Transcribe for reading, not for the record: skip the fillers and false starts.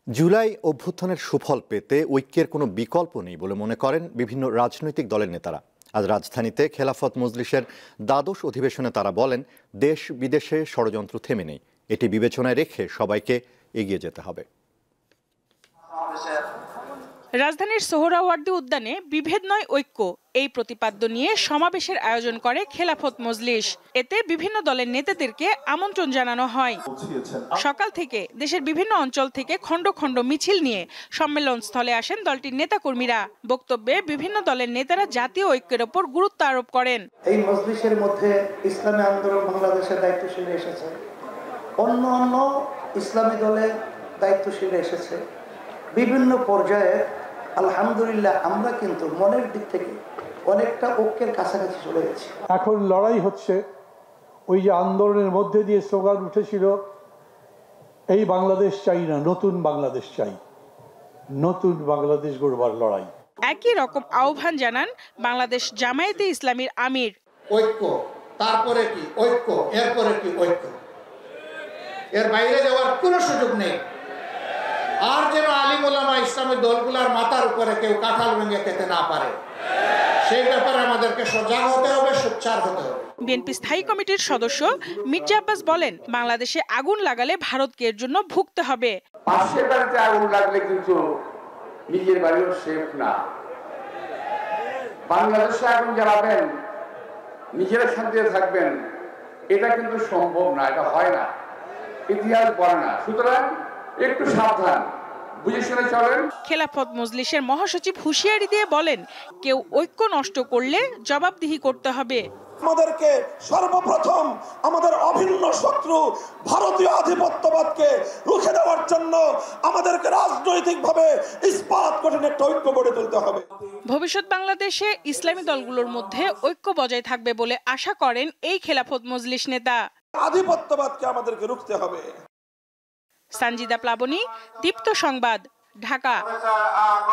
জুলাই অভ্যুত্থানের সুফল পেতে ঐক্যের কোনো বিকল্প নেই বলে মনে করেন বিভিন্ন রাজনৈতিক দলের নেতারা। আজ রাজধানীতে খেলাফত মজলিসের দ্বাদশ অধিবেশনে তারা বলেন, দেশ বিদেশে ষড়যন্ত্র থেমে নেই, এটি বিবেচনায় রেখে সবাইকে এগিয়ে যেতে হবে। রাজধানীর সোহরাওয়ার্দী উদ্যানে বিভেদ নয় ঐক্য এই প্রতিপাদ্য নিয়ে সমাবেশের আয়োজন করে খেলাফত মজলিস। এতে বিভিন্ন দলের নেতাদেরকে আমন্ত্রণ জানানো হয়। সকাল থেকে দেশের বিভিন্ন অঞ্চল থেকে খণ্ড খণ্ড মিছিল নিয়ে সম্মেলন স্থলে আসেন দলটির নেতাকর্মীরা। বক্তব্যে বিভিন্ন দলের নেতারা জাতীয় ঐক্যের ওপর গুরুত্ব আরোপ করেন। এই মজলিসের মধ্যে ইসলামী আন্দোলন বাংলাদেশের দায়িত্বশীল এসেছে, অন্য অন্য ইসলামী দলের দায়িত্বশীল এসেছে। বিভিন্ন পর্যায়ে আলহামদুলিল্লাহ আমরা কিন্তু মনের দিক থেকে অনেকটা ঐক্যের কাছাকাছি চলে গেছি। এখন লড়াই হচ্ছে ওই যে আন্দোলনের মধ্যে দিয়ে স্লোগান উঠেছিল, এই বাংলাদেশ চাই না, নতুন বাংলাদেশ চাই, নতুন বাংলাদেশ গড়বার লড়াই। একই রকম আহ্বান জানান বাংলাদেশ জামায়াতে ইসলামীর আমির। ঐক্য, তারপরে কি ঐক্য, এরপরে কি ঐক্য, এর বাইরে যাওয়ার কোনো সুযোগ নেই। আর যেন আলিম ওলামা ইসলামের দলগুলার মাথার উপরে কেউ কাঁঠাল ভেঙে খেতে না পারে, সেই ব্যাপারে আমাদেরকে সজাগ হতে হবে, সোচ্চার হতে হবে। বিএনপি স্থায়ী কমিটির সদস্য মির্জা আব্বাস বলেন, বাংলাদেশে আগুন লাগালে ভারতকে এর জন্য ভুগতে হবে। পাশের বাড়িতে আগুন লাগলে কিন্তু নিজের বাড়িও সেফ না। বাংলাদেশে আগুন জ্বালাবেন, নিজেরা শান্তিতে থাকবেন, এটা কিন্তু সম্ভব না, এটা হয় না, ইতিহাস বলে না। সুতরাং একটু সাবধান, বুঝে শুনে চলেন। খেলাফত মজলিসের মহাসচিব হুঁশিয়ারি দিয়ে বলেন, কেউ ঐক্য নষ্ট করলে জবাবদিহি করতে হবে। আমাদেরকে সর্বপ্রথম আমাদের অভিন্ন শত্রু ভারতীয় আধিপত্যবাদকে রুখে দেওয়ার জন্য আমাদেরকে রাজনৈতিকভাবে ইস্পাত কঠিন একটা ঐক্য গড়ে তুলতে হবে। ভবিষ্যৎ বাংলাদেশে ইসলামী দলগুলোর মধ্যে ঐক্য বজায় থাকবে বলে আশা করেন এই খেলাফত মজলিস নেতা। আধিপত্যবাদকে আমাদেরকে রুখতে হবে। সঞ্জিদা প্লাবনী, দীপ্ত সংবাদ, ঢাকা।